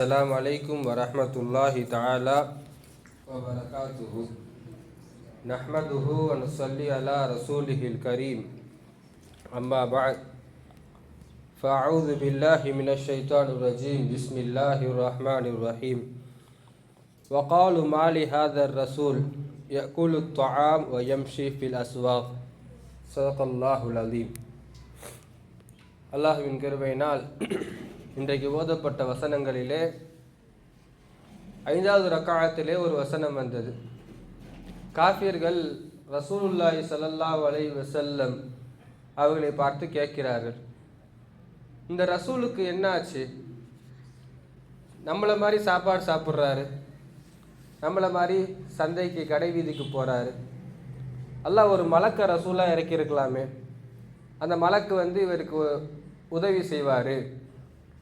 السلام عليكم ورحمة الله تعالى وبركاته نحمده ونصلي على رسوله الكريم أما بعد فأعوذ بالله من الشيطان الرجيم بسم الله الرحمن الرحيم وقالوا ما لهذا الرسول يأكل الطعام ويمشي في الأسواق صدق الله العظيم. அல்லாஹ்வின் கிருபையினால் இன்றைக்கு ஓதப்பட்ட வசனங்களிலே 5வது ரக்காஅத்திலே ஒரு வசனம் வந்தது. காஃபிர்கள் ரசூலுல்லாஹி ஸல்லல்லாஹு அலைஹி வஸல்லம் அவர்களை பார்த்து கேட்கிறார்கள், இந்த ரசூலுக்கு என்ன ஆச்சு? நம்மளை மாதிரி சாப்பாடு சாப்பிட்றாரு, நம்மளை மாதிரி சந்தைக்கு கடை வீதிக்கு போகிறாரு. அல்லாஹ் ஒரு மலக்க ரசூலாக இறக்கியிருக்கலாமே, அந்த மலக்கு இவருக்கு உதவி செய்வார்.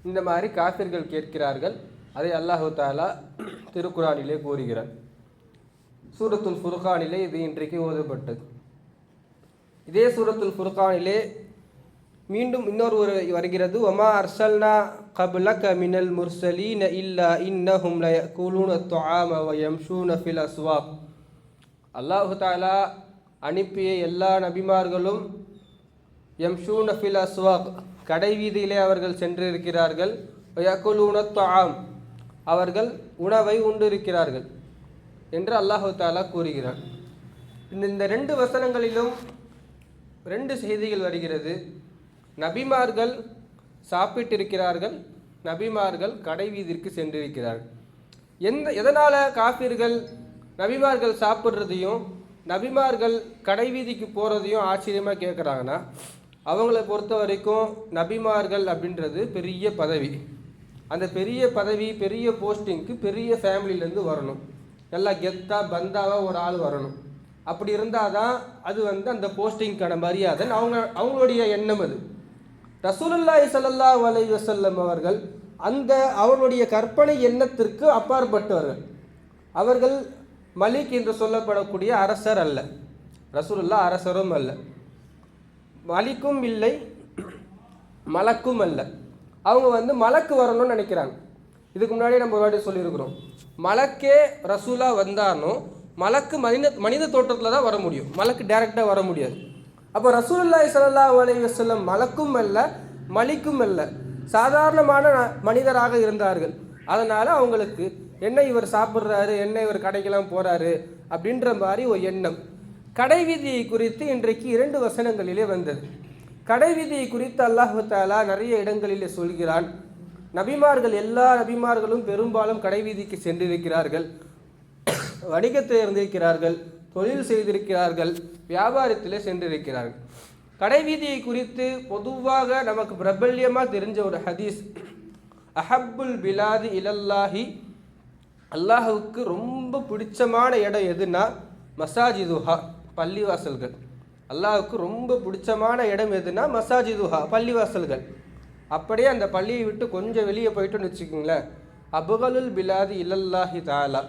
இந்த மாதிரி காஃபிர்கள் கேட்கிறார்கள். அதை அல்லாஹு தாலா திருக்குரானிலே கூறுகிறார். சூரத்துல் ஃபுர்கானிலே இது இன்றைக்கு ஓதப்பட்டது. இதே சூரத்துல் ஃபுர்கானிலே மீண்டும் இன்னொரு வருகிறது, வமா அர்சல்னா கப்லக மினல் முர்சலீன இல்லா இன்னஹும் லயக்கூலூன துஆம வ யம்ஷூன ஃபில் அஸ்வாக். அல்லாஹு தாலா அனுப்பிய எல்லா நபிமார்களும் யம்ஷூன ஃபில் அஸ்வாக், கடை வீதியிலே அவர்கள் சென்றிருக்கிறார்கள். யகுலூன துஆம், அவர்கள் உணவை உண்டிருக்கிறார்கள் என்று அல்லாஹு தாலா கூறுகிறார். இந்த 2 வசனங்களிலும் 2 செய்திகள் வருகிறது. நபிமார்கள் சாப்பிட்டிருக்கிறார்கள், நபிமார்கள் கடை வீதிற்கு சென்றிருக்கிறார்கள். எதனால் காஃபிர்கள் நபிமார்கள் சாப்பிட்றதையும் நபிமார்கள் கடை வீதிக்கு போகிறதையும் ஆச்சரியமாக கேட்குறாங்கன்னா, அவங்கள பொறுத்த வரைக்கும் நபிமார்கள் அப்படின்றது பெரிய பதவி. அந்த பெரிய பதவி, பெரிய போஸ்டிங்க்கு பெரிய ஃபேமிலியிலேருந்து வரணும். நல்லா கெத்தாக பந்தாவாக ஒரு ஆள் வரணும். அப்படி இருந்தால் தான் அது அந்த போஸ்டிங்க்கான மரியாதை. அவங்களுடைய எண்ணம் அது. ரசூலுல்லாஹி ஸல்லல்லாஹு அலைஹி வஸல்லம் அவர்கள் அவருடைய கற்பனை எண்ணத்திற்கு அப்பாற்பட்டவர்கள். அவர்கள் மலிக் என்று சொல்லப்படக்கூடிய அரசர் அல்ல. ரசூலுல்லாஹ் அரசரும் அல்ல, மலிக்கும் இல்லை, மலக்கும் அல்ல. அவங்க மலக்கு வரணும்னு நினைக்கிறாங்க. இதுக்கு முன்னாடி நம்ம ஒரு வாட்டி சொல்லியிருக்கிறோம், மலக்கே ரசூலா வந்தாலும் மலக்கு மனித தோற்றத்தில் தான் வர முடியும், மலக்கு டைரெக்டாக வர முடியாது. அப்போ ரசூலுல்லாஹி ஸல்லல்லாஹு அலைஹி வஸல்லம் மலக்கும் அல்ல, மலிக்கும் அல்ல, சாதாரணமான மனிதராக இருந்தார்கள். அதனால் அவங்களுக்கு என்ன இவர் சாப்பிட்றாரு, என்ன இவர் கடைக்கெல்லாம் போகிறாரு அப்படின்ற மாதிரி ஒரு எண்ணம். கடை வீதியை குறித்து இன்றைக்கு 2 வசனங்களிலே வந்தது. கடை வீதியை குறித்து அல்லாஹு தாலா நிறைய இடங்களிலே சொல்கிறான். நபிமார்கள், எல்லா நபிமார்களும் பெரும்பாலும் கடை வீதிக்கு சென்றிருக்கிறார்கள், வணிகத்தில் இருந்திருக்கிறார்கள், தொழில் செய்திருக்கிறார்கள், வியாபாரத்திலே சென்றிருக்கிறார்கள். கடை வீதியை குறித்து பொதுவாக நமக்கு பிரபல்யமாக தெரிஞ்ச ஒரு ஹதீஸ், அஹப்புல் பிலாதி இலல்லாஹி, அல்லாஹுக்கு ரொம்ப பிடிச்சமான இடம் எதுனா மசாஜிதுஹா, பள்ளிவாசல்கள். அல்லாஹுக்கு ரொம்ப பிடிச்சமான இடம் எதுனா மசாஜிதுஹா, பள்ளிவாசல்கள். அப்படியே அந்த பள்ளியை விட்டு கொஞ்சம் வெளியே போயிட்டோன்னு வச்சுக்கோங்களேன், அபுகலுல் பிலாதி இல்லல்லாஹி தாலா,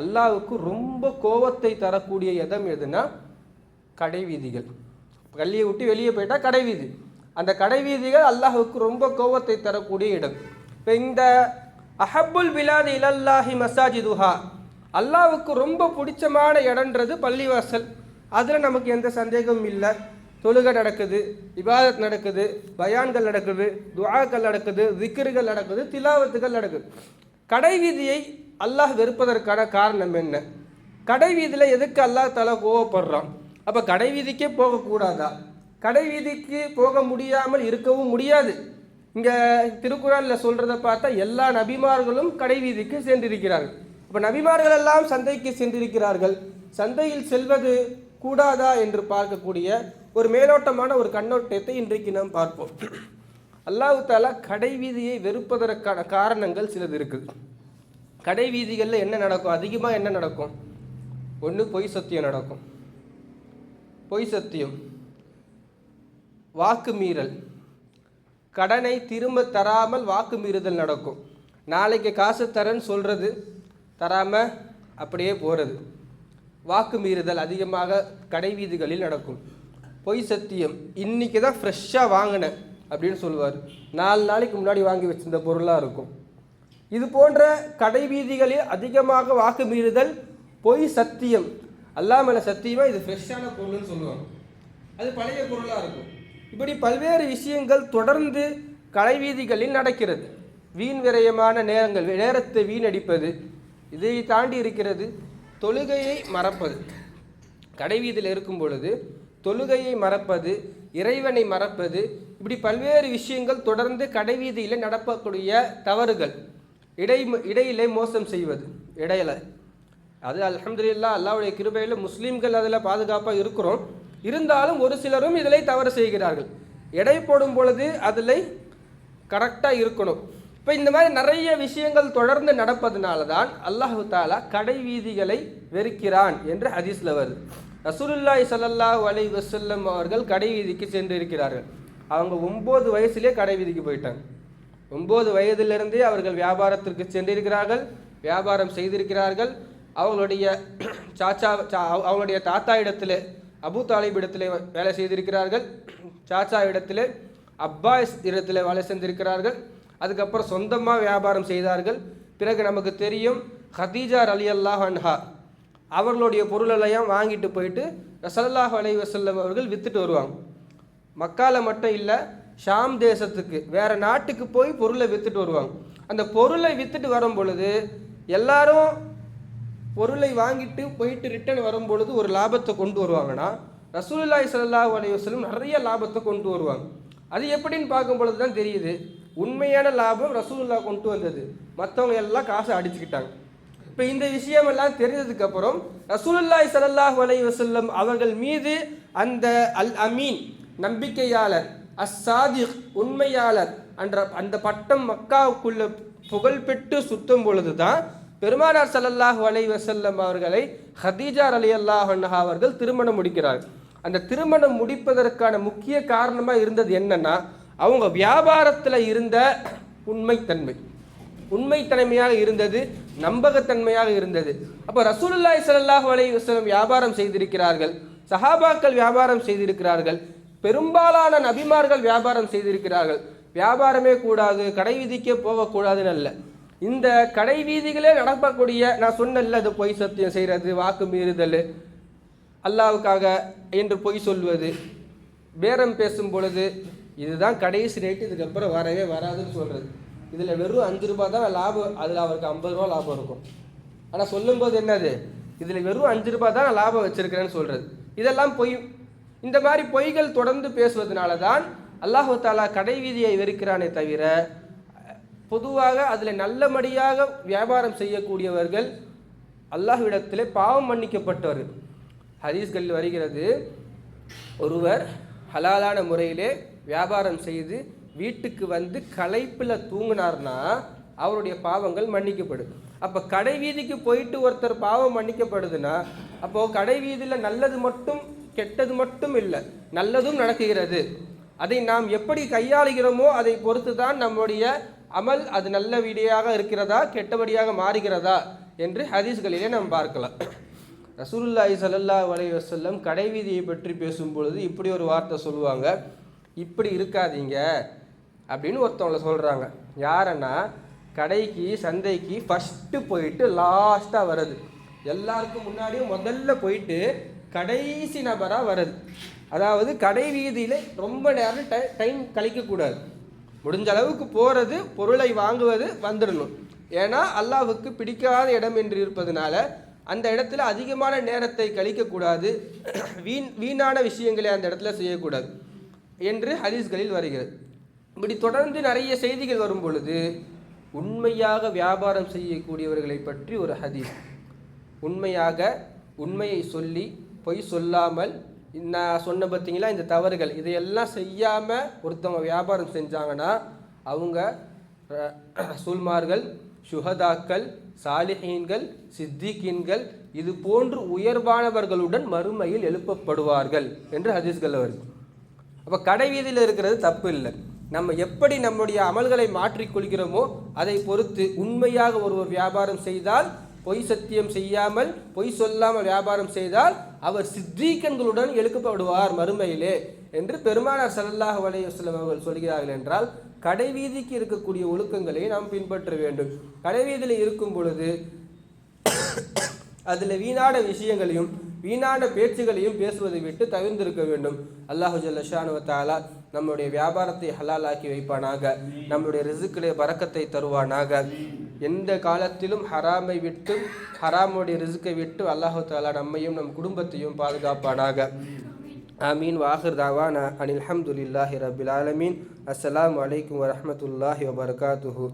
அல்லாஹுக்கு ரொம்ப கோபத்தை தரக்கூடிய இடம் எதுனா கடை வீதிகள். பள்ளியை விட்டு வெளியே போயிட்டால் கடை வீதி, அந்த கடை வீதிகள் அல்லாஹுக்கு ரொம்ப கோபத்தை தரக்கூடிய இடம். இப்போ இந்த அஹப்புல் பிலாதி இல்லல்லாஹி மசாஜிதுஹா, அல்லாஹுக்கு ரொம்ப பிடிச்சமான இடன்றது பள்ளிவாசல். அதில் நமக்கு எந்த சந்தேகமும் இல்லை. தொழுகை நடக்குது, இபாதத் நடக்குது, பயான்கள் நடக்குது, துஆக்கள் நடக்குது, திக்ருகள் நடக்குது, திலாவத்துகள் நடக்குது. கடை வீதியை அல்லாஹ் வெறுப்பதற்கான காரணம் என்ன? கடை வீதியில் எதுக்கு அல்லாஹ் தஆலா கோவப்படுறான்? அப்போ கடை வீதிக்கே போகக்கூடாதா? கடை வீதிக்கு போக முடியாமல் இருக்கவும் முடியாது. இங்கே திருக்குறானில் சொல்கிறத பார்த்தா எல்லா நபிமார்களும் கடை வீதிக்கு சென்றிருக்கிறார்கள். இப்போ நபிமார்கள் எல்லாம் சந்தைக்கு சென்றிருக்கிறார்கள், சந்தையில் செல்வது கூடாதா என்று பார்க்கக்கூடிய ஒரு மேலோட்டமான ஒரு கண்ணோட்டத்தை இன்றைக்கு நாம் பார்ப்போம். அல்லாஹ் தஆலா கடை வீதியை வெறுப்பதற்கான காரணங்கள் சிலது இருக்குது. கடை வீதிகளில் என்ன நடக்கும்? அதிகமாக என்ன நடக்கும்? ஒன்று பொய் சத்தியம் நடக்கும், பொய் சத்தியம், வாக்கு மீறல், கடனை திரும்ப தராமல் வாக்கு மீறுதல் நடக்கும். நாளைக்கு காசு தரேன்னு சொல்கிறது, தராமல் அப்படியே போகிறது, வாக்கு மீறுதல் அதிகமாக கடை வீதிகளில் நடக்கும். பொய் சத்தியம், இன்றைக்கி தான் ஃப்ரெஷ்ஷாக வாங்கினேன் அப்படின்னு சொல்லுவார், 4 நாளைக்கு முன்னாடி வாங்கி வச்சிருந்த பொருளாக இருக்கும். இது போன்ற கடை வீதிகளில் அதிகமாக வாக்கு மீறுதல், பொய், சத்தியம். அல்லாஹ் மேல சத்தியமா இது ஃப்ரெஷ்ஷான பொருள்னு சொல்லுவாங்க, அது பழைய பொருளாக இருக்கும். இப்படி பல்வேறு விஷயங்கள் தொடர்ந்து கடை வீதிகளில் நடக்கிறது. வீண் விரயமான நேரத்தை வீணடிப்பது, இதை தாண்டி இருக்கிறது தொழுகையை மறப்பது. கடை வீதியில் இருக்கும் பொழுது தொழுகையை மறப்பது, இறைவனை மறப்பது, இப்படி பல்வேறு விஷயங்கள் தொடர்ந்து கடை வீதியில் நடக்கக்கூடிய தவறுகள். இடையிலே மோசம் செய்வது, இடையில அது அல்ஹம்துலில்லாஹ் அல்லாஹ்வுடைய கிருபையில் முஸ்லீம்கள் அதில் பாதுகாப்பாக இருக்கிறோம். இருந்தாலும் ஒரு சிலரும் இதில் தவறு செய்கிறார்கள். எடை போடும் பொழுது அதில் கரெக்டாக இருக்கணும். இப்போ இந்த மாதிரி நிறைய விஷயங்கள் தொடர்ந்து நடப்பதனால தான் அல்லாஹு தாலா கடை வீதிகளை வெறுக்கிறான் என்று ஹதீஸில் வருது. ரசூலுல்லாஹி ஸல்லல்லாஹு அலைஹி வஸல்லம் அவர்கள் கடை வீதிக்கு சென்று இருக்கிறார்கள். அவங்க 9 வயசுலேயே கடை வீதிக்கு போயிட்டாங்க. 9 வயதிலிருந்தே அவர்கள் வியாபாரத்திற்கு சென்றிருக்கிறார்கள், வியாபாரம் செய்திருக்கிறார்கள். அவங்களுடைய அவங்களுடைய தாத்தா இடத்துல அபு தாலிப் இடத்துல வேலை செய்திருக்கிறார்கள், சாச்சா இடத்துல அப்பாஸ் இடத்துல வேலை செஞ்சிருக்கிறார்கள். அதுக்கப்புறம் சொந்தமாக வியாபாரம் செய்தார்கள். பிறகு நமக்கு தெரியும் ஹதீஜா ரலியல்லாஹு அன்ஹா அவர்களுடைய பொருளெல்லாம் வாங்கிட்டு போயிட்டு ஸல்லல்லாஹு அலைஹி வஸல்லம் அவர்கள் விற்றுட்டு வருவாங்க. மக்கால மட்டும் இல்லை, ஷாம் தேசத்துக்கு வேறு நாட்டுக்கு போய் பொருளை விற்றுட்டு வருவாங்க. அந்த பொருளை விற்றுட்டு வரும் பொழுது எல்லாரும் பொருளை வாங்கிட்டு போயிட்டு ரிட்டர்ன் வரும் பொழுது ஒரு லாபத்தை கொண்டு வருவாங்கன்னா, ரசூலுல்லாஹி ஸல்லல்லாஹு அலைஹி வஸல்லம் நிறைய லாபத்தை கொண்டு வருவாங்க. அது எப்படின்னு பார்க்கும் பொழுது தான் தெரியுது, உண்மையான லாபம் ரசூலுல்லாஹ் கொண்டு வந்தது, மற்றவங்க எல்லாம் காசை அடிச்சுக்கிட்டாங்க. இப்போ இந்த விஷயமெல்லாம் தெரிஞ்சதுக்கப்புறம் ரசூலுல்லாஹி ஸல்லல்லாஹு அலைஹி வஸல்லம் அவர்கள் மீது அந்த அல் அமீன் நம்பிக்கையாளர், அஸ்ஸாதிக் உண்மையாளர் என்ற அந்த பட்டம் மக்காவுக்குள்ள புகழ்பெற்று சுத்தும் பொழுது தான் பெருமானார் ஸல்லல்லாஹு அலைஹி வஸல்லம் அவர்களை ஹதீஜா ரலியல்லாஹு அன்ஹா அவர்கள் திருமணம் முடிக்கிறார்கள். அந்த திருமணம் முடிப்பதற்கான முக்கிய காரணமாக இருந்தது என்னன்னா, அவங்க வியாபாரத்தில் இருந்த உண்மைத்தன்மையாக இருந்தது, நம்பகத்தன்மையாக இருந்தது. அப்போ ரசூலுல்லாஹி ஸல்லல்லாஹு அலைஹி வஸல்லம் வியாபாரம் செய்திருக்கிறார்கள், சஹாபாக்கள் வியாபாரம் செய்திருக்கிறார்கள், பெரும்பாலான நபிமார்கள் வியாபாரம் செய்திருக்கிறார்கள். வியாபாரமே கூடாது, கடை வீதிக்கே போகக்கூடாதுன்னு அல்ல, இந்த கடை வீதிகளே நடக்கக்கூடிய, நான் சொன்னல, அது பொய் சத்தியம் செய்கிறது, வாக்கு மீறுதல், அல்லாவுக்காக என்று பொய் சொல்வது, பேரம் பேசும் பொழுது இதுதான் கடைசி ரேட்டு, இதுக்கப்புறம் வரவே வராதுன்னு சொல்கிறது. இதில் வெறும் 5 ரூபா தான் லாபம், அதில் அவருக்கு 50 ரூபா லாபம் இருக்கும். ஆனால் சொல்லும்போது என்னது, இதில் வெறும் 5 ரூபா தான் நான் லாபம் வச்சிருக்கிறேன்னு சொல்கிறது. இதெல்லாம் பொய். இந்த மாதிரி பொய்கள் தொடர்ந்து பேசுவதனால தான் அல்லாஹு தாலா கடை வீதியை வெறுக்கிறானே தவிர, பொதுவாக அதில் நல்லபடியாக வியாபாரம் செய்யக்கூடியவர்கள் அல்லாஹ்விடத்திலே பாவம் மன்னிக்கப்பட்டவர்கள். ஹதீஸ்களில் வருகிறது, ஒருவர் ஹலாலான முறையிலே வியாபாரம் செய்து வீட்டுக்கு வந்து களைப்பில் தூங்கினார்னா அவருடைய பாவங்கள் மன்னிக்கப்படும். அப்போ கடை வீதிக்கு போயிட்டு ஒருத்தர் பாவம் மன்னிக்கப்படுதுன்னா, அப்போது கடை வீதியில் நல்லது மட்டும் கெட்டது மட்டும் இல்லை, நல்லதும் நடக்குகிறது. அதை நாம் எப்படி கையாளுகிறோமோ அதை பொறுத்து தான் நம்முடைய அமல் அது நல்ல வீடியாக இருக்கிறதா கெட்டபடியாக மாறுகிறதா என்று ஹதீஸ்களிலே நாம் பார்க்கலாம். ரசூலுல்லாஹி ஸல்லல்லாஹு அலைஹி வஸல்லம் கடை வீதியை பற்றி பேசும்பொழுது இப்படி ஒரு வார்த்தை சொல்லுவாங்க, இப்படி இருக்காதீங்க அப்படின்னு ஒருத்தவங்களை சொல்கிறாங்க. யாருன்னா, கடைக்கு சந்தைக்கு ஃபஸ்ட்டு போயிட்டு லாஸ்ட்டாக வர்றது, எல்லாருக்கும் முன்னாடியும் முதல்ல போயிட்டு கடைசி நபராக வர்றது. அதாவது கடை வீதியில் ரொம்ப நேரம் டைம் கழிக்கக்கூடாது, முடிஞ்ச அளவுக்கு போகிறது, பொருளை வாங்குவது, வந்துடணும். ஏன்னா அல்லாஹ்வுக்கு பிடிக்காத இடம் என்று இருப்பதனால அந்த இடத்துல அதிகமான நேரத்தை கழிக்கக்கூடாது, வீணான விஷயங்களை அந்த இடத்துல செய்யக்கூடாது என்று ஹதீஸ்களில் வருகிறது. இப்படி தொடர்ந்து நிறைய செய்திகள் வரும் பொழுது உண்மையாக வியாபாரம் செய்யக்கூடியவர்களை பற்றி ஒரு ஹதீஸ், உண்மையை சொல்லி பொய் சொல்லாமல், நான் சொன்ன பார்த்தீங்களா இந்த தவறுகள், இதையெல்லாம் செய்யாமல் ஒருத்தவங்க வியாபாரம் செஞ்சாங்கன்னா அவங்க ரசூல்மார்கள், சுஹதாக்கள், சாலிஹீன்கள், சித்திகீன்கள் இது போன்று உயர்வானவர்களுடன் மறுமையில் எழுப்பப்படுவார்கள் என்று ஹதீஸ்கள் வருது. அப்போ கடை வீதியில் இருக்கிறது தப்பு இல்லை, நம்ம எப்படி நம்முடைய அமல்களை மாற்றிக்கொள்கிறோமோ அதை பொறுத்து. உண்மையாக ஒருவர் வியாபாரம் செய்தால், பொய் சத்தியம் செய்யாமல் பொய் சொல்லாமல் வியாபாரம் செய்தால் அவர் சித்தீக்கன்களுடன் எழுப்பப்படுவார் மறுமையிலே என்று பெருமானார் ஸல்லல்லாஹு அலைஹி வஸல்லம் அவர்கள் சொல்கிறார்கள் என்றால் கடைவீதிக்கு இருக்கக்கூடிய ஒழுக்கங்களை நாம் பின்பற்ற வேண்டும். கடைவீதியில் இருக்கும் பொழுது அதில் வீணான விஷயங்களையும் வீணான பேச்சுகளையும் பேசுவதை விட்டு தவிர்ந்திருக்க வேண்டும். அல்லாஹு ஜல்ல ஷானு வ தஆலா நம்முடைய வியாபாரத்தை ஹலாலாக்கி வைப்பானாக, நம்முடைய ரிசுக்கிலே பரக்கத்தை தருவானாக. எந்த காலத்திலும் ஹராமை விட்டு ஹராமுடைய ரிசுக்கை விட்டு அல்லாஹு தஆலா நம்மையும் நம் குடும்பத்தையும் பாதுகாப்பானாக. ஆமீன். வாஹிர் தாவானா அனில் ஹம்துலில்லாஹி ரப்பில் ஆலமீன். அஸ்ஸலாமு அலைக்கும் வரஹ்மத்துல்லாஹி வபரகாத்துஹு.